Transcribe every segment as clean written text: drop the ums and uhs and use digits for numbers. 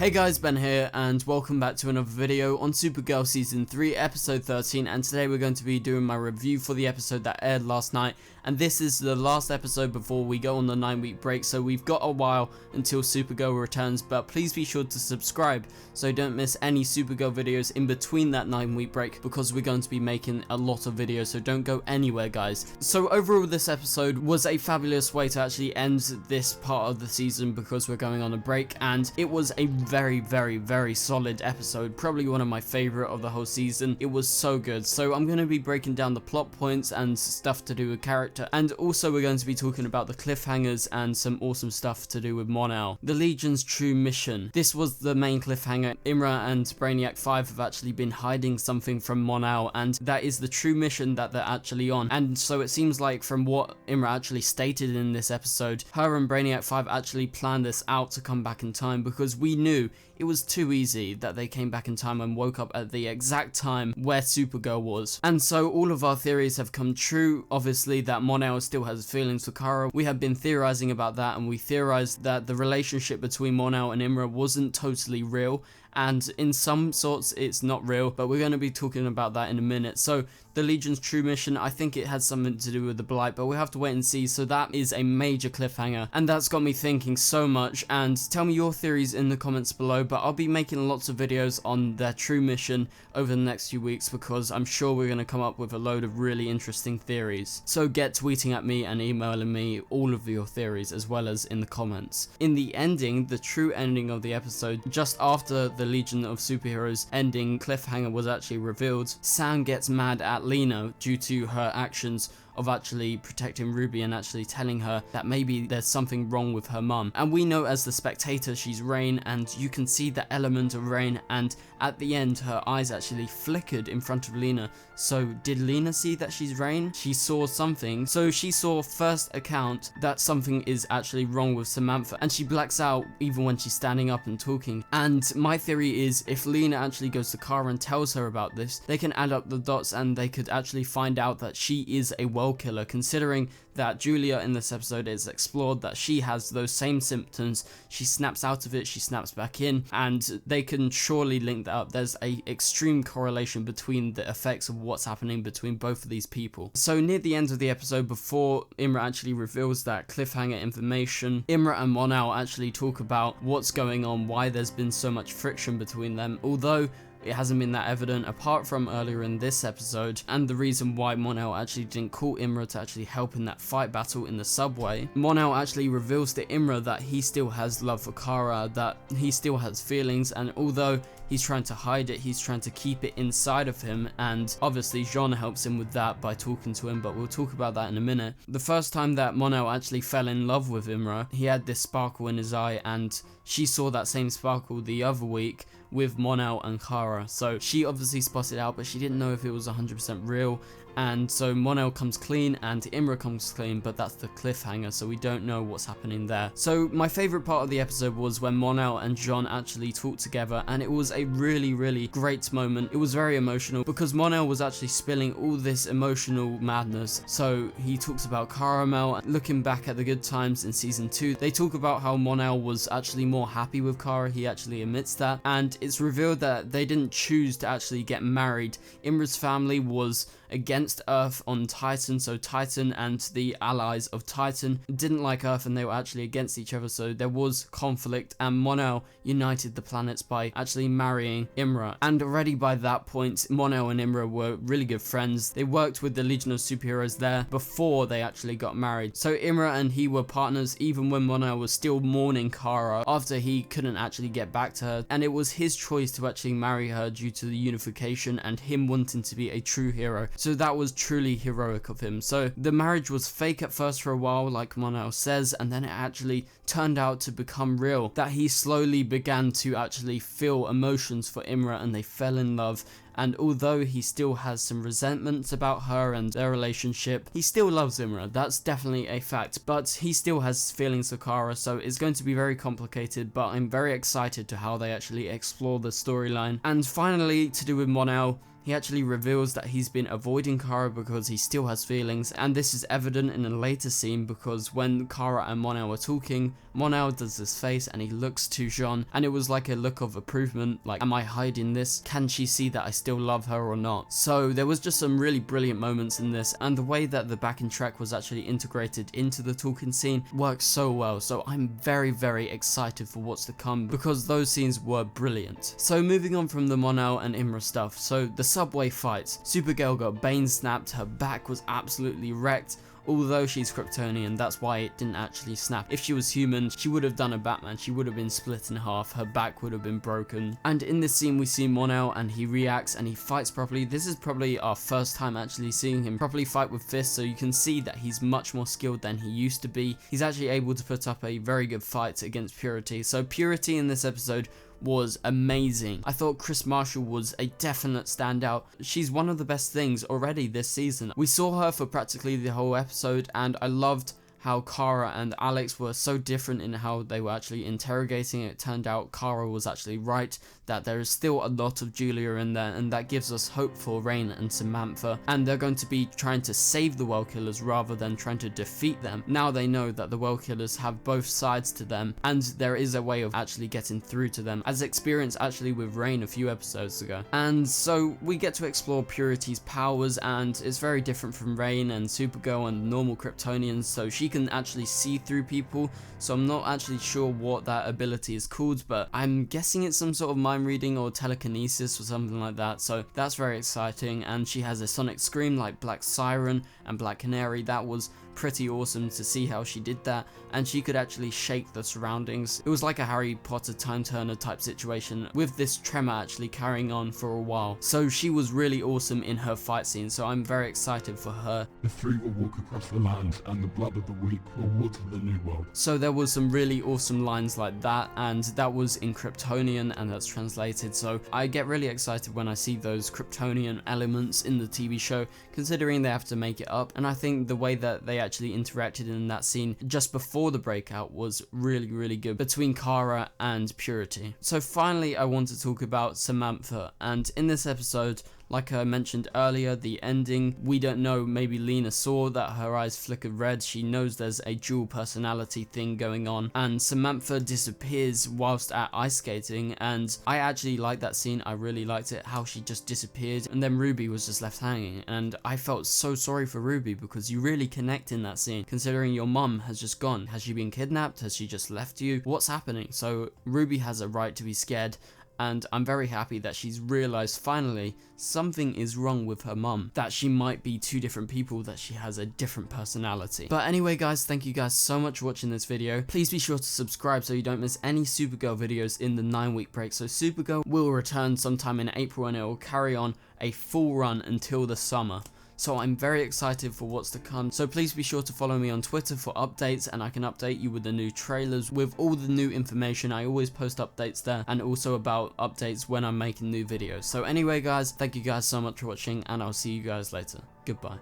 Hey guys, Ben here, and welcome back to another video on Supergirl Season 3, Episode 13, and today we're going to be doing my review for the episode that aired last night, and this is the last episode before we go on the 9-week break, so we've got a while until Supergirl returns, but please be sure to subscribe so you don't miss any Supergirl videos in between that 9-week break, because we're going to be making a lot of videos, so don't go anywhere guys. So overall this episode was a fabulous way to actually end this part of the season because we're going on a break, and it was a very solid episode, probably one of my favorite of the whole season. It was so good. So I'm going to be breaking down the plot points and stuff to do with character, and also we're going to be talking about the cliffhangers and some awesome stuff to do with Mon-El. The Legion's true mission. This was the main cliffhanger. Imra and Brainiac 5 have actually been hiding something from Mon-El, and that is the true mission that they're actually on. And so it seems like from what Imra actually stated in this episode, her and Brainiac 5 actually planned this out to come back in time, because we knew it was too easy that they came back in time and woke up at the exact time where Supergirl was. And so all of our theories have come true. Obviously that Mon-El still has feelings for Kara. We have been theorizing about that, and we theorized that the relationship between Mon-El and Imra wasn't totally real, and in some sorts it's not real, but we're going to be talking about that in a minute. So the Legion's true mission, I think it has something to do with the Blight, but we'll have to wait and see. So that is a major cliffhanger, and that's got me thinking so much. And tell me your theories in the comments below, but I'll be making lots of videos on their true mission over the next few weeks, because I'm sure we're going to come up with a load of really interesting theories. So get tweeting at me and emailing me all of your theories, as well as in the comments. In the ending, the true ending of the episode, just after the Legion of Superheroes ending cliffhanger was actually revealed, Sam gets mad at Lena due to her actions of actually protecting Ruby and actually telling her that maybe there's something wrong with her mum. And we know as the spectator she's Rain, and you can see the element of Rain, and at the end her eyes actually flickered in front of Lena. So did Lena see that she's Rain? She saw something. So she saw first account that something is actually wrong with Samantha, and she blacks out even when she's standing up and talking. And my theory is, if Lena actually goes to Kara and tells her about this, they can add up the dots and they could actually find out that she is a killer, considering that Julia in this episode is explored that she has those same symptoms. She snaps out of it, she snaps back in, and they can surely link that up. There's a extreme correlation between the effects of what's happening between both of these people. So near the end of the episode, before Imra actually reveals that cliffhanger information, Imra and Mon-El actually talk about what's going on, why there's been so much friction between them, although it hasn't been that evident apart from earlier in this episode, and the reason why Mon-El actually didn't call Imra to actually help in that fight battle in the subway. Mon-El actually reveals to Imra that he still has love for Kara, that he still has feelings, and although he's trying to hide it, he's trying to keep it inside of him, and obviously Jean helps him with that by talking to him, but we'll talk about that in a minute. The first time that Mon-El actually fell in love with Imra, he had this sparkle in his eye, and she saw that same sparkle the other week with Mon-El and Kara. So she obviously spotted out, but she didn't know if it was 100% real. And so Mon-El comes clean and Imra comes clean, but that's the cliffhanger, so we don't know what's happening there. So my favorite part of the episode was when Mon-El and Jean actually talked together, and it was a really great moment. It was very emotional because Mon-El was actually spilling all this emotional madness. So he talks about Karamel, looking back at the good times in season 2. They talk about how Mon-El was actually more happy with Kara. He actually admits that, and it's revealed that they didn't choose to actually get married. Imra's family was against Earth on Titan, so Titan and the allies of Titan didn't like Earth, and they were actually against each other, so there was conflict, and Mon-El united the planets by actually marrying Imra. And already by that point, Mon-El and Imra were really good friends. They worked with the Legion of Superheroes there before they actually got married. So Imra and he were partners even when Mon-El was still mourning Kara after he couldn't actually get back to her, and it was his choice to actually marry her due to the unification and him wanting to be a true hero. So that was truly heroic of him. So the marriage was fake at first for a while, like Mon-El says, and then it actually turned out to become real, that he slowly began to actually feel emotions for Imra, and they fell in love. And although he still has some resentments about her and their relationship, he still loves Imra, that's definitely a fact, but he still has feelings for Kara, so it's going to be very complicated, but I'm very excited to how they actually explore the storyline. And finally, to do with Mon-El, he actually reveals that he's been avoiding Kara because he still has feelings, and this is evident in a later scene because when Kara and Mon-El were talking, Mon-El does this face and he looks to Jean, and it was like a look of approval, like, am I hiding this? Can she see that I still love her or not? So there was just some really brilliant moments in this, and the way that the backing track was actually integrated into the talking scene works so well. So I'm very excited for what's to come because those scenes were brilliant. So moving on from the Mon-El and Imra stuff, so the subway fights, Supergirl got bane snapped, her back was absolutely wrecked. Although she's Kryptonian, that's why it didn't actually snap. If she was human, she would have done a Batman. She would have been split in half, her back would have been broken. And in this scene we see Mon-El and he reacts and he fights properly. This is probably our first time actually seeing him properly fight with fists, so you can see that he's much more skilled than he used to be. He's actually able to put up a very good fight against Purity. So Purity in this episode was amazing. I thought Chris Marshall was a definite standout. She's one of the best things already this season. We saw her for practically the whole episode, and I loved how Kara and Alex were so different in how they were actually interrogating. It turned out Kara was actually right, that there is still a lot of Julia in there, and that gives us hope for Rain and Samantha, and they're going to be trying to save the Well Killers rather than trying to defeat them. Now they know that the Well Killers have both sides to them, and there is a way of actually getting through to them, as experienced actually with Rain a few episodes ago. And so we get to explore Purity's powers, and it's very different from Rain and Supergirl and normal Kryptonians, so she can actually see through people. So I'm not actually sure what that ability is called, but I'm guessing it's some sort of mind reading or telekinesis or something like that. So that's very exciting, and she has a sonic scream like Black Siren and Black Canary. That was pretty awesome to see how she did that, and she could actually shake the surroundings. It was like a Harry Potter Time Turner type situation, with this tremor actually carrying on for a while. So she was really awesome in her fight scene, so I'm very excited for her. The three will walk across the land, and the blood of the weak will water the new world. So there was some really awesome lines like that, and that was in Kryptonian, and that's translated. So I get really excited when I see those Kryptonian elements in the TV show, considering they have to make it up. And I think the way that they actually interacted in that scene just before the breakout was really good between Kara and Purity. So finally I want to talk about Samantha, and in this episode, like I mentioned earlier, the ending, we don't know, maybe Lena saw that her eyes flickered red, she knows there's a dual personality thing going on, and Samantha disappears whilst at ice skating, and I actually liked that scene. I really liked it, how she just disappeared, and then Ruby was just left hanging, and I felt so sorry for Ruby because you really connect in that scene, considering your mum has just gone. Has she been kidnapped? Has she just left you? What's happening? So Ruby has a right to be scared, and I'm very happy that she's realized finally something is wrong with her mum, that she might be two different people, that she has a different personality. But anyway guys, thank you guys so much for watching this video. Please be sure to subscribe so you don't miss any Supergirl videos in the 9-week break. So Supergirl will return sometime in April, and it will carry on a full run until the summer. So I'm very excited for what's to come. So please be sure to follow me on Twitter for updates, and I can update you with the new trailers, with all the new information. I always post updates there, and also about updates when I'm making new videos. So anyway guys, thank you guys so much for watching, and I'll see you guys later. Goodbye.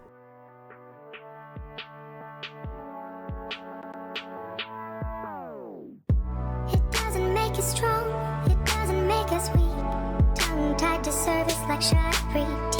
It doesn't make us strong, it doesn't make us weak. Tongue tied to service like Shari.